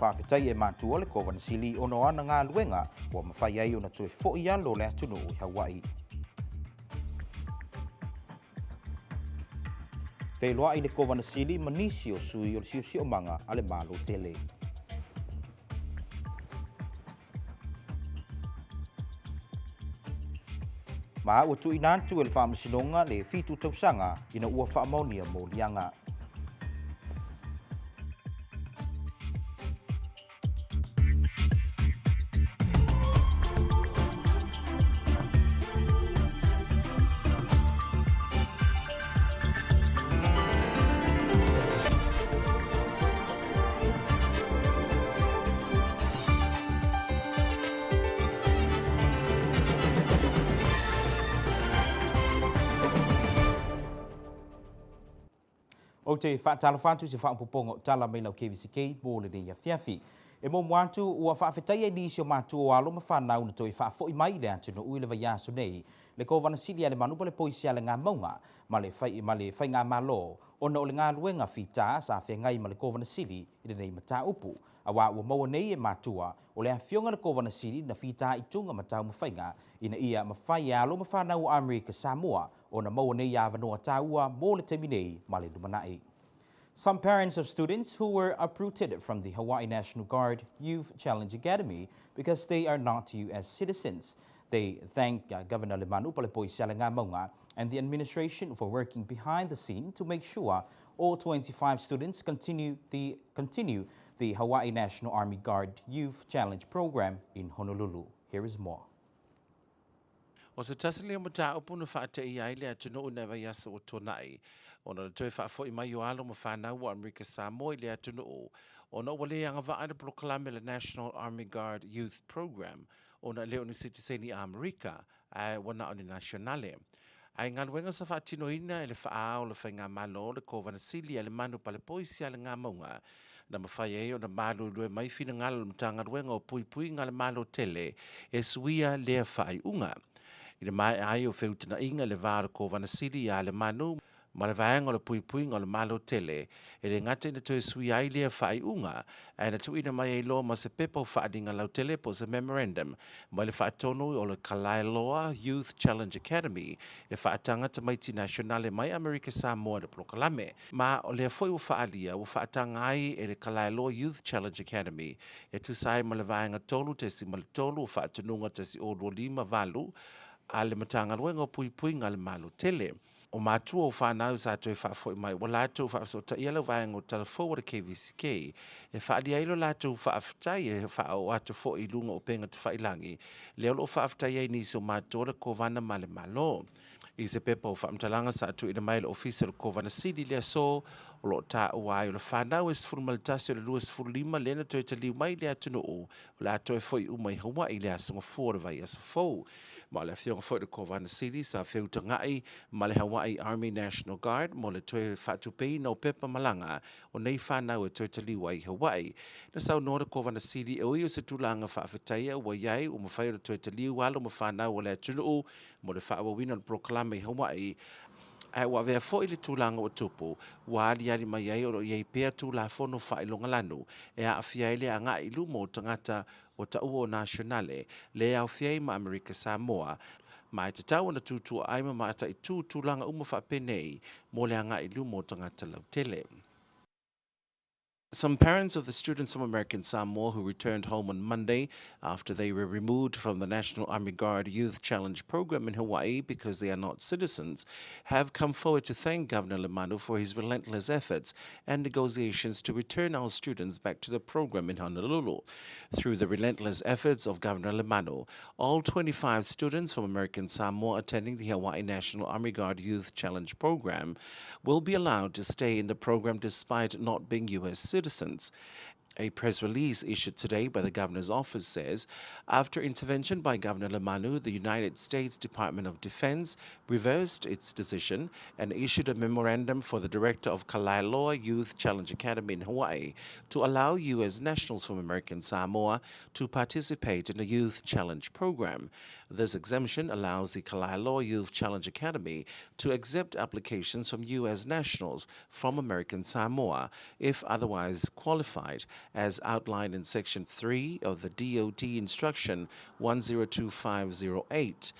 Whawhetai e mātua le ko Vanasili o no ana ngā luenga wa mawhai ai o na tue fo'i alo le atunu o Hawaii. Wheloa i le ko Vanasili manisi o sui o le siusi o manga ale malo tele. Ma ua tui nantu e le whaamasinonga le fitu tausanga ina ua whaamaunia mo lianga. O te whaatala whantu se whaampopongo tala mai lau KVZK mo le nei a fiafi. E mo mwantu ua whaafetai e nisi o mātu o alo ma whanau na toi whaafoi mai le antino ui le vai aso nei. Le ko Vanasili ale manupa le poisi ale ngā maunga ma le whai ngā malo. Ona o le ngā luenga whita sa whengai ma le ko Vanasili i le nei mata upu. A wā ua maua nei e mātua o le a whionga le ko Vanasili na whita i tunga matau mawhainga ina ia mawhai alo ma whanau o Amerika Samoa o na maua nei a wanoa taua mo le teminei ma le lumanai. Some parents of students who were uprooted from the Hawaii National Guard Youth Challenge Academy because they are not U.S. citizens. They thank Governor Lemanu Palepoisialenga and the administration for working behind the scene to make sure all 25 students continue the Hawaii National Army Guard Youth Challenge program in Honolulu. Here is more. O se tasili o mata upu na whaate i aile a tunu una vai asa o tonai. O na toi whaafo i mai o alo ma whanau o Amerika Samoa i le atunu o. O na wale anga wa ana proklame le National Army Guard Youth Program. O na leo ni sitiseni a Amerika a wana o ni nationale. Ai ngā luenga sa whaatino ina e le whaao le whainga malo le ko Vanasili a le manu palepoisia le ngā maunga. Na mawhai e o na malo lue mai fina ngalo mtanga luenga o pui pui ngale malo tele e suia lea whai unga. I le mai ai o whewtana inga le vāra ko Vanasili a le manu, ma le vaenga o le pui pui ngā le malo tele, e le ngate na tue sui ai lea whai unga, e na tuina mai e loa ma se pepa o whaadinga lau tele po se memorandum, ma le whaatonu o le Kalailoa Youth Challenge Academy, e whaatanga ta maiti nationale mai Amerika Samoa le Prokalame. Ma o le foi o whaalia o whaatanga ai e le Kalailoa Youth Challenge Academy, e tu sai ma le vaenga tolu te si ma le tolu o whaatununga te si o lima valu, a le matanga luenga o pui pui ngā le malo tele. O mātua o whanau sa toi whaafoi mai, wa lātou whaafsota i alo vaenga o telefo o KVZK, e whaali ailo lātou whaaftai e whaao atu fo i lunga o penga te whailangi, leo lo whaaftai e nisi o mātua ko vana male malo. I se pepa o whaamtalanga sa atu i le mail official ko Vanasili lea so, o lo ta uai o le whanau e sifuru malitasi o le luas furu lima lena toi te liu mai lea tunu o lātou e foi umai Hawaii lea sanga fōra vai asa fōu. Ma le whionga foi de ko Vanasili sa whiuta ngai ma le Hawaii Army National Guard mo le toi whaatupei no pepa malanga o nei whanau e toi te liu ai Hawaii. Na sau nora ko Vanasili e oi o se tūlanga whaafetaia wa iai o mawhai o toi te liu walo ma whanau o lea tunu o mo le whaawawina o Proklame Hawaii. Ai wa vea fo ile tūlanga o tupu, wa ali ali mai ai o iei pēr tūla fono whailonga lanu, e a awhia ile a ngā ilu mo tangata o ta uo nationale, le a awhia ma Amerika Samoa, mai te tau na tūtua aima ma ata i tūlanga uma whapenei, mo le a ngā ilu mo tangata lau tele. Some parents of the students from American Samoa who returned home on Monday after they were removed from the National Army Guard Youth Challenge program in Hawaii because they are not citizens have come forward to thank Governor Lemanu for his relentless efforts and negotiations to return our students back to the program in Honolulu. Through the relentless efforts of Governor Lemanu, all 25 students from American Samoa attending the Hawaii National Army Guard Youth Challenge program will be allowed to stay in the program despite not being U.S. citizens. A press release issued today by the governor's office says, after intervention by Governor Lemanu, the United States Department of Defense reversed its decision and issued a memorandum for the director of Kalailoa Youth Challenge Academy in Hawaii to allow U.S. nationals from American Samoa to participate in the Youth Challenge program. This exemption allows the Kalaeloa Youth Challenge Academy to accept applications from U.S. nationals from American Samoa if otherwise qualified, as outlined in Section 3 of the DOT Instruction 102508.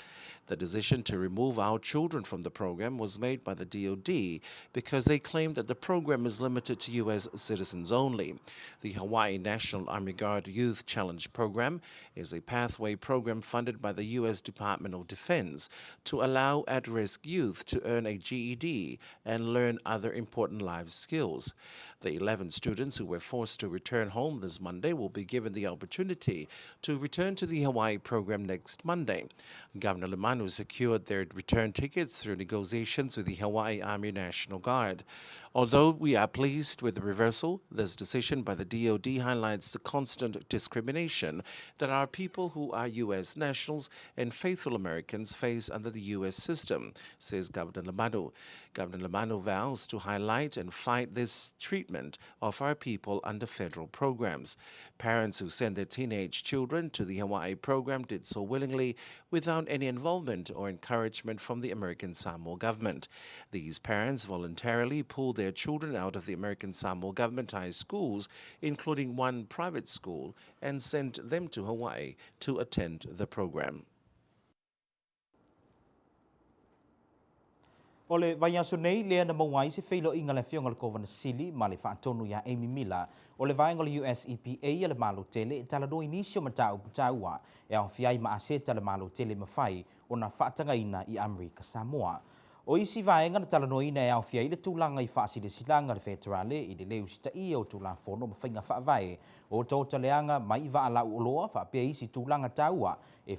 The decision to remove our children from the program was made by the DoD because they claimed that the program is limited to U.S. citizens only. The Hawaii National Army Guard Youth Challenge Program is a pathway program funded by the U.S. Department of Defense to allow at-risk youth to earn a GED and learn other important life skills. The 11 students who were forced to return home this Monday will be given the opportunity to return to the Hawaii program next Monday. Governor Lemanu secured their return tickets through negotiations with the Hawaii Army National Guard. Although we are pleased with the reversal, this decision by the DoD highlights the constant discrimination that our people who are U.S. nationals and faithful Americans face under the U.S. system, says Governor Lemanu. Governor Lemanu vows to highlight and fight this treatment of our people under federal programs. Parents who send their teenage children to the Hawaii program did so willingly without any involvement or encouragement from the American Samoa government. These parents voluntarily pulled their children out of the American Samoa government-ized schools, including one private school, and sent them to Hawaii to attend the program. Ole vai aso nei lea na mawai se feilo inga le fionga le kovana sili ma le whaatonu ya Amy Miller. Ole vai ngole US EPA le malo tele e tala do inisio matau putaua e au fiai ma aseta le malo tele mawhai o na whaatanga ina I Amerika Samoa. O isi vaenga na tala no ina e au fiai le tūlanga I whaasile silanga le federale I le leu sita I o tūlanga whono ma whainga whaavai o tauta leanga mai wa ala uloa whaapea isi tūlanga taua e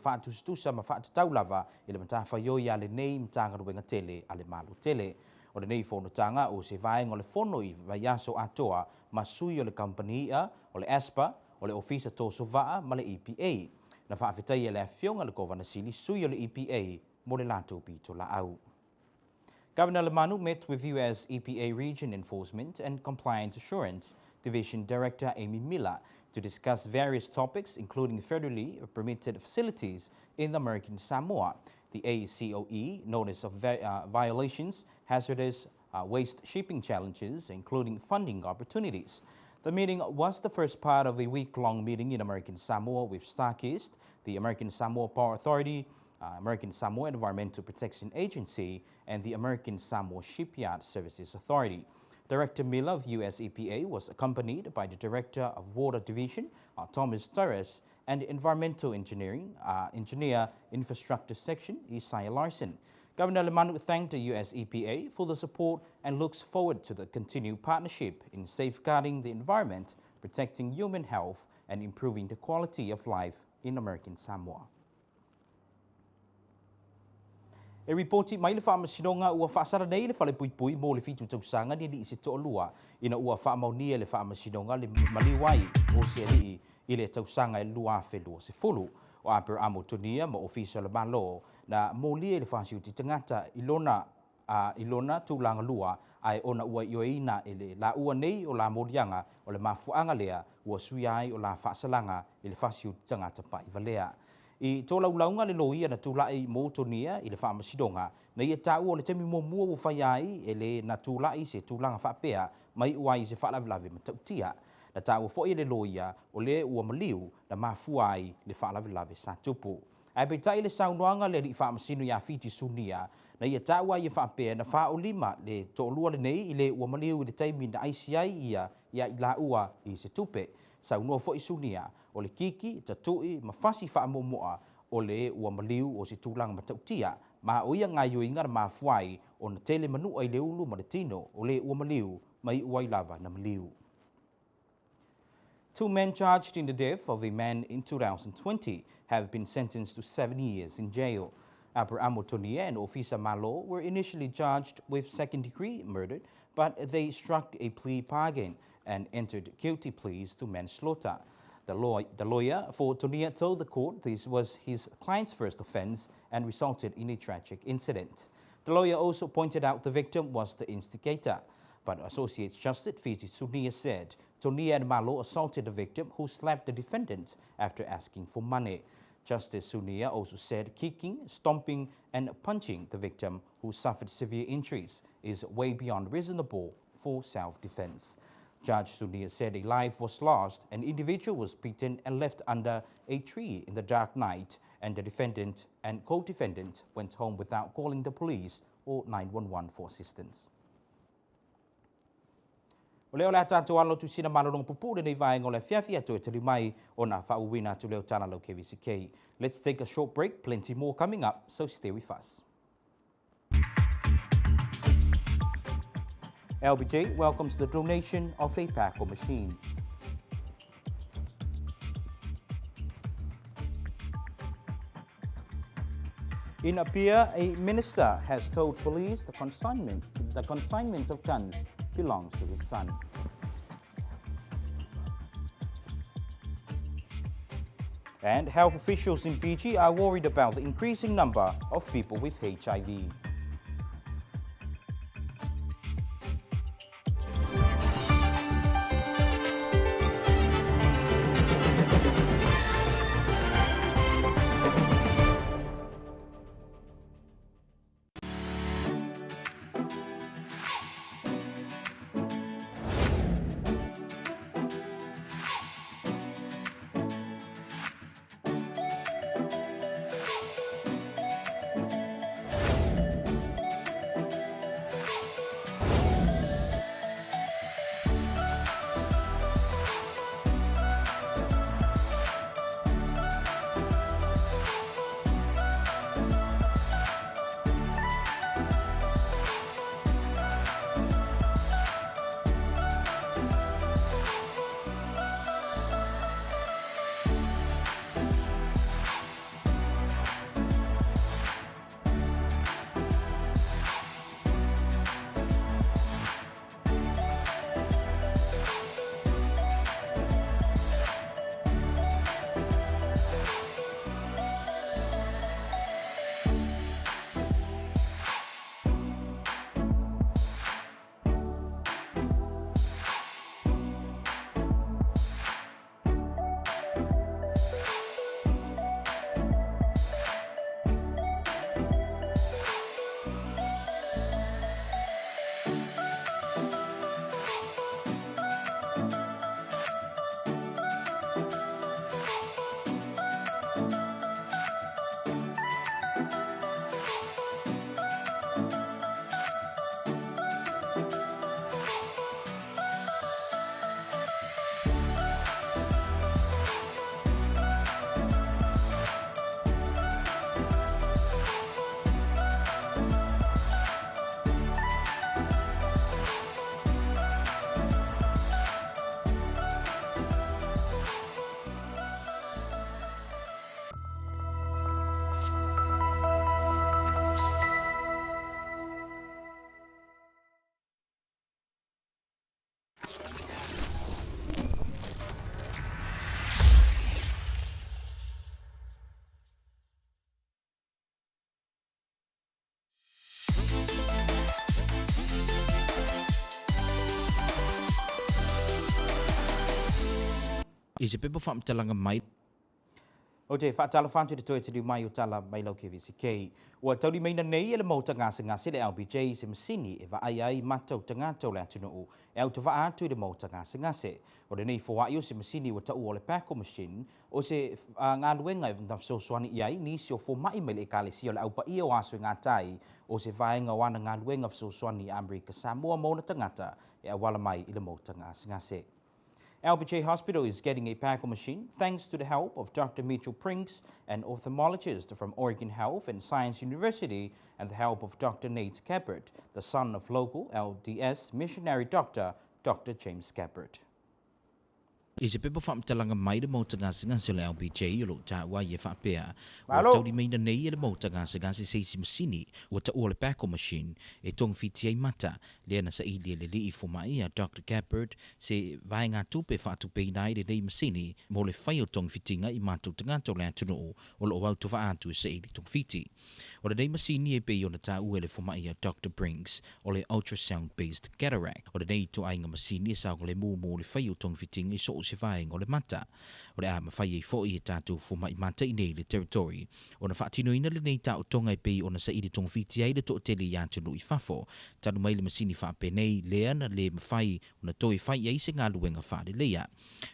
whaatustusa ma whaatutau lava I le matafa yoi ale nei mtanga ruenga tele ale malu tele. O le nei whono tanga o se vaenga o le whono I vaiaso atoa ma sui o le company o le ASPA o le ofisa tōso vaa ma le EPA. Na whaafetai e le fionga le kovana sili sui o le EPA mo le lato pito la au. Governor Lemanu met with U.S. EPA Region Enforcement and Compliance Assurance Division Director Amy Miller to discuss various topics, including federally permitted facilities in the American Samoa, the ACOE notice of violations, hazardous waste shipping challenges, including funding opportunities. The meeting was the first part of a week-long meeting in American Samoa with StarKist, the American Samoa Power Authority, American Samoa Environmental Protection Agency, and the American Samoa Shipyard Services Authority. Director Miller of US EPA was accompanied by the Director of Water Division, Thomas Torres, and Environmental Engineer Infrastructure Section, Isaiah Larson. Governor Lemanu thanked the US EPA for the support and looks forward to the continued partnership in safeguarding the environment, protecting human health, and improving the quality of life in American Samoa. E reporti mai le whaamasinonga ua whaasara nei le whale pui mo le fitu tausanga ni li se to'olua ina ua whaamaunia le whaamasinonga le maliwai o se li I le tausanga e lua whelua se fulu o Aper Amo Tonia ma ofisa le malo na molia le whaasiuti tangata ilona tūlanga lua ai ona ua ioeina ele la ua nei o la morianga o le mafuanga lea ua sui ai o la whaasalanga I le whaasiuti tangata pa I valea. I tō laulaunga le loia na tūlai mō tonia I le whaamasidonga na ia tāu o le temi mōmua ua whai ai e le na tūlai se tūlanga whaapea mai uai se whaalavilavi matautia. Na tāu fo I le loia o le ua maliu na mafua ai le whaalavilavi sa tupu. Ai peitai le saunoanga le li whaamasino ia fiti sunia na ia tāu ai e whaapea na wha o lima le tōlua le nei I le ua maliu I le taimi na aisi ai ia I la ua I se tupe. Saunua fo I sunia o le kiki, tatui, mawhasi whaamomoa o le ua maliu o se tūlanga matautia, ma o ia ngā yoinga na mafuai o na tele manua I le ulu ma le tino o le ua maliu mai uai lava na maliu. 2 men charged in the death of a man in 2020 have been sentenced to 7 years in jail. Aper Amo Tonia and Ofisa Malo were initially charged with second-degree murder, but they struck a plea bargain and entered guilty pleas to manslaughter. The lawyer for Tonia told the court this was his client's first offense and resulted in a tragic incident. The lawyer also pointed out the victim was the instigator, but Associate Justice Fiti Sunia said Tonia and Malo assaulted the victim who slapped the defendant after asking for money. Justice Sunia also said kicking, stomping and punching the victim who suffered severe injuries is way beyond reasonable for self-defense. Judge Sunia said a life was lost, an individual was beaten and left under a tree in the dark night, and the defendant and co-defendant went home without calling the police or 911 for assistance. Oleo le tātou alo tu sina malolong pupu le nei vai ngole fiafia tu e tari mai o na whauwina tu leo tāna lau KVZK. Let's take a short break, plenty more coming up, so stay with us. LBJ welcomes the donation of a Paco machine. In Apia, a minister has told police the consignment of guns belongs to his son. And health officials in Fiji are worried about the increasing number of people with HIV. Is a people from Talanga Mai. Ote whaatala whantu te toi te riu mai o tala mai lau KVZK. Ua tauri meina nei ele mau tanga se ngase le LBJ se masini e wa ai ai matau tanga tau le atunu o. E au te wa atu i le mau tanga se ngase. O le nei fōa i o se masini wa tau o le Paco machine o se ngā luenga e vantaf so swani i ai nisi o fō mai mai le ekale si o le au pa i o aso i ngā tai o se vaenga wana ngā luenga so swani i Amerika Samoa mauna tangata e awala mai i le mau tanga se ngase. LBJ Hospital is getting a Paco machine thanks to the help of Dr. Mitchell Prinks, an ophthalmologist from Oregon Health and Science University, and the help of Dr. Nate Gabbert, the son of local LDS missionary doctor, Dr. James Gabbert. Is a people from Talanga Mai the Motanga Singansel LBJ, Yolo Tawa Yefapea, or Tony made a nay the Motanga Sagasi Sasim Sini, what all a Paco machine, a tongue fiti mata, Lena Saidi Lili for Maia, Dr. Gabbert, say Vanga Tupe Fatu Pay Night, the name Sini, Mole Fire tongue fitting a Imato Tangato Lantuno, all out of Antu say tongue fiti. Or the name Sini Bay on the Tawele for Maia, Dr. Brinks, or a ultrasound based cataract, or the day to Anga Masini, Sagole Mo Fire tongue fitting is also se vai ngole mata. o le a mawhai e fo i e tātou fo mai mātai nei le territory. O na whaatino ina le nei tau tonga i pei o na sa i le tong fiti ai le to tele i ātunu i whafo. Tanu mai le masini whaape nei lea na le mawhai o na toi whai ei se ngā luenga whaare lea.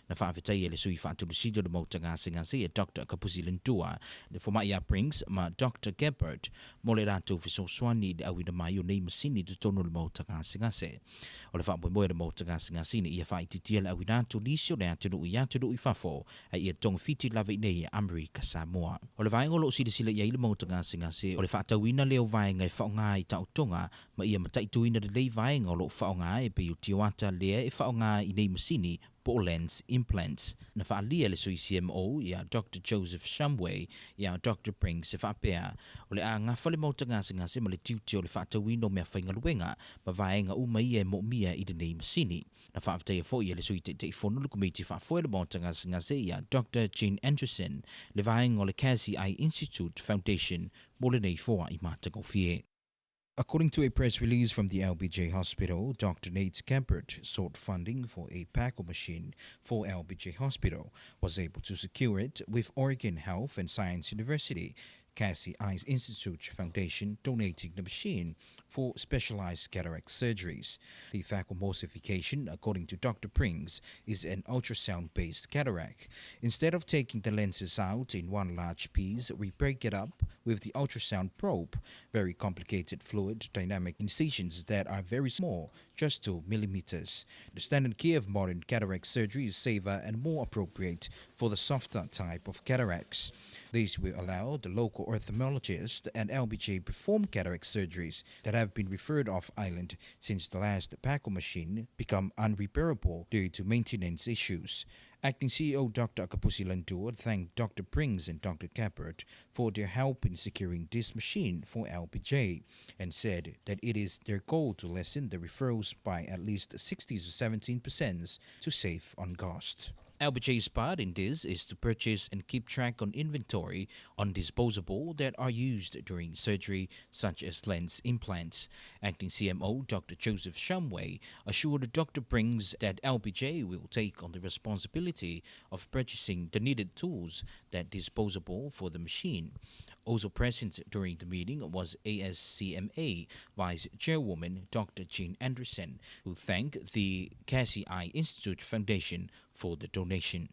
Na whaawetai e le sui whaatulu sido le mautanga se ngā se e Dr. Kapusi Lindua, le fo mai a Brings ma Dr. Gebhardt, mo le rātou fiso swani le awina mai o nei masini tu tono le mautanga se ngā se. O le whaapoe moe le mautanga se ngā sini i a whaititia le awina tu lisio le ātunu i whafo a i a tong fiti lava i nei Amerika Samoa. O le vaenga lo sila sila i le mautanga se ngā se o le whaatauina leo vaenga i whaonga i tautonga ma ia mataituina le lei vaenga o lo whaonga e pe utioata lea e whaonga i nei masini po lens implants. Na whaalia le sui CMO i a Dr. Joseph Shumway i a Dr. Brings e whaapea. O le a ngafa le mautanga se ngā se ma le tiutio le whaatauina o mea whainga luenga ma vaenga uma i e mo mia i le nei masini. Na whaapatai e fo i le sui te fono le kumiti whaafoe le mautanga se ngā se i a Dr. Jean Anderson le vaenga o le KVZK Institute Foundation mo le nei foa i mātanga o fie. According to a press release from the LBJ Hospital, Dr. Nate Gebhardt sought funding for a PACO machine for LBJ Hospital, was able to secure it with Oregon Health and Science University, Cassie Eyes Institute Foundation donating the machine for specialized cataract surgeries. The phacoemulsification, according to Dr. Brings, is an ultrasound-based cataract. Instead of taking the lenses out in one large piece, we break it up with the ultrasound probe, very complicated fluid dynamic incisions that are very small, just 2 millimeters. The standard care of modern cataract surgery is safer and more appropriate for the softer type of cataracts. This will allow the local ophthalmologist and LBJ perform cataract surgeries that have been referred off island since the last PACO machine become unrepairable due to maintenance issues. Acting CEO Dr. Kapusi Lindua thanked Dr. Brings and Dr. Gebhardt for their help in securing this machine for LBJ and said that it is their goal to lessen the referrals by at least 60 to 17% to save on cost. LBJ's part in this is to purchase and keep track on inventory on disposable that are used during surgery, such as lens implants. Acting CMO Dr. Joseph Shumway assured Dr. Brings that LBJ will take on the responsibility of purchasing the needed tools that disposable for the machine. Also present during the meeting was ASCMA Vice Chairwoman Dr. Jean Anderson, who thanked the Cassie Eye Institute Foundation for the donation.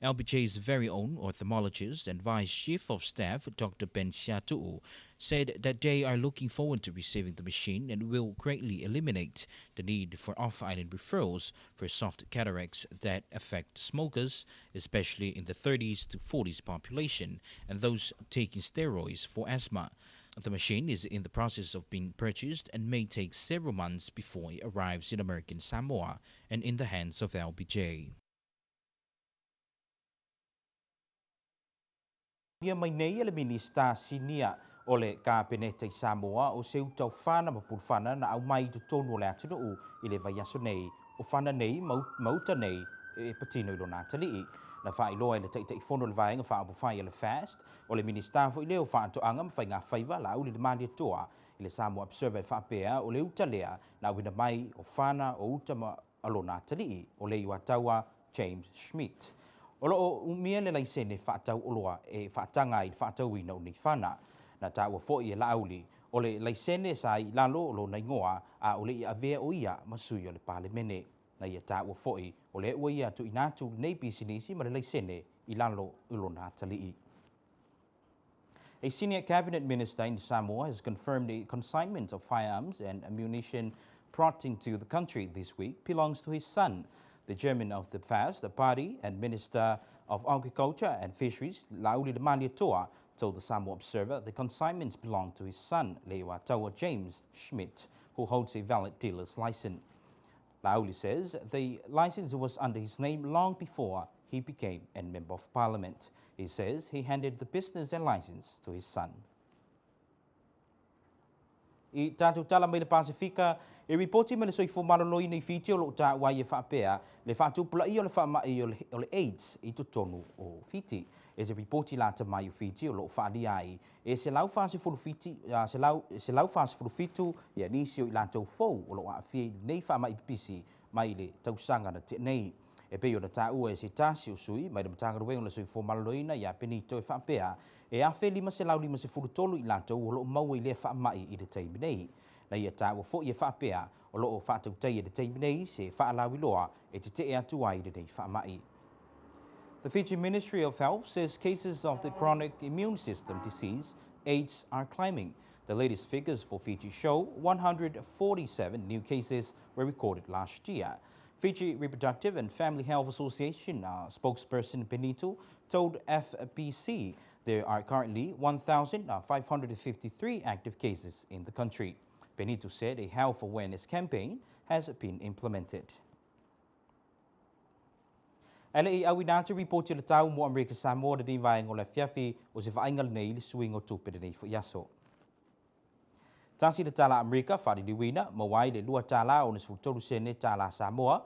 LBJ's very own ophthalmologist and Vice Chief of Staff, Dr. Ben Siatu'u, said that they are looking forward to receiving the machine and will greatly eliminate the need for off-island referrals for soft cataracts that affect smokers, especially in the 30s to 40s population, and those taking steroids for asthma. The machine is in the process of being purchased and may take several months before it arrives in American Samoa and in the hands of LBJ. Ia mai nei le minista sinia o le kabinete Samoa o seu tau whana ma pulwhana na au mai tu tonu le atinu u i le vaiaso nei o whana nei mauta nei e patino i lo nā talii. Na wha i loa i le tei whono le vaenga wha apu whai le fast o le minista fo i leo wha anto anga ma whai ngā whaiva la au li le mani toa i le Samoa Observer wha apea o le uta lea na wina mai o whana o uta ma alo nā talii o le iwa taua James Schmidt. O loo umia le laisene whaatau oloa e whaatanga i whaatau ina o ni whana. Na tā ua fōi e lauli o le laisene sa i lalo o lo na ingoa a o le i avea o ia masui o le palemene. Na ia tā ua fōi o le ua ia tu inatu nei bisinisi ma le laisene i lalo o lo nā talii. A senior cabinet minister in Samoa has confirmed the consignment of firearms and ammunition brought into the country this week belongs to his son. The chairman of the FAST, the party, and Minister of Agriculture and Fisheries, Lauli de Maniatoa, told the Samoa Observer the consignments belong to his son, Lewa Taua James Schmidt, who holds a valid dealer's license. Lauli says the license was under his name long before he became a member of parliament. He says he handed the business and license to his son. I tātou tala mai le Pasifika, e ripoti me le soifo maloloi nei fiti o lo ta wai e whaapea, le whaatupula i o le whaamai o le AIDS i tonu o fiti. E se ripoti la ta mai o fiti o lo whaali ai, e se lau whaase fulu fiti, se lau whaase fulu fitu, i anisio i la tau fau o lo a fie nei whaamai pipisi mai le tausanga na te nei. E pe o na ta ua e se tasi o sui, mai na matanga ruengo la sui formaloina ia Benito e whaapea, e awhi 5 i latou o loo maua I lea whaamai I le teimi nei. Na ia ta ua fo I e whaapea o loo whaatautai e le teimi nei se whaalawiloa e te te atu ai le nei whaamai. The Fiji Ministry of Health says cases of the chronic immune system disease, AIDS, are climbing. The latest figures for Fiji show 147 new cases were recorded last year. Fiji Reproductive and Family Health Association spokesperson Benito told FBC there are currently 1,553 active cases in the country. Benito said a health awareness campaign has been implemented. Ele I awinatu report le tau mo Amerika Samoa de vai ngole fiafi o se vaingal nei le swing o tupe nei fo yaso. Tasi le tala Amerika fadi diwina mawai le lua tala o ne sfutolu sene tala Samoa.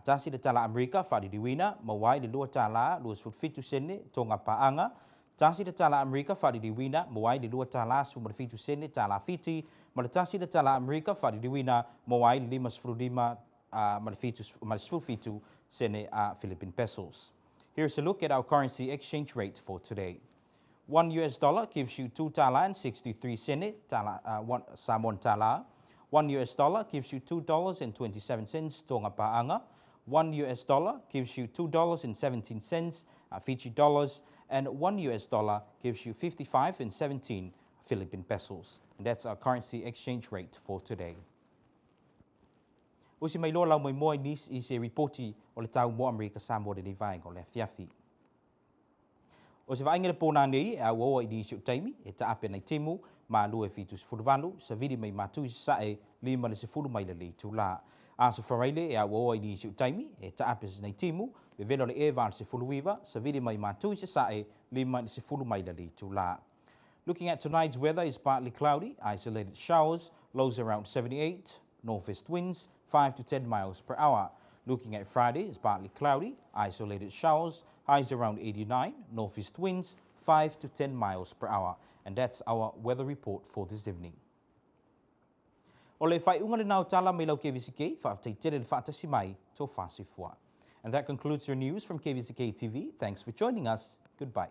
Tasi le tala Amerika fadi diwina mawai le lua tala lua sfutfitu sene tonga paanga. Tasi le tala Amerika fadi diwina mawai le lua tala sfutfitu sene tala Fiti. Malatasi le tala Amerika fadi diwina mawai le lima sfrudima malsfufitu sene Philippine pesos. Here's a look at our currency exchange rate for today. $1 gives you 2 tala and 63 sene Samoan tala. $1 gives you $2.27 tonga paanga. $1 gives you $2.17 Fiji dollars, and $1 gives you 55.17 Philippine pesos. And that's our currency exchange rate for today. O si mai loa lau moi nis I se reporti o le tau mo Amerika Samoa de vai o le fiafi. O se vainga le pōna nei a uoa I nisio taimi e ta ape nei timu ma lue fitu se furuvalu sa vidi mai matu se sae lima le se furu mai le li tu la. A so wharaile e a uoa I nisio taimi e ta ape nei timu ve velo le eva se fuluiva sa vidi mai matu se sae lima le se furu mai le li tu la. Looking at tonight's weather is partly cloudy, isolated showers, lows around 78, northwest winds 5 to 10 miles per hour. Looking at Friday, it's partly cloudy, isolated showers, highs around 89, northeast winds 5 to 10 miles per hour. And that's our weather report for this evening. Ole fai unga le nau tala me lau KVZK, whaaftai tere le whaatasi mai tō whaasifua. And that concludes your news from KVZK TV. Thanks for joining us. Goodbye.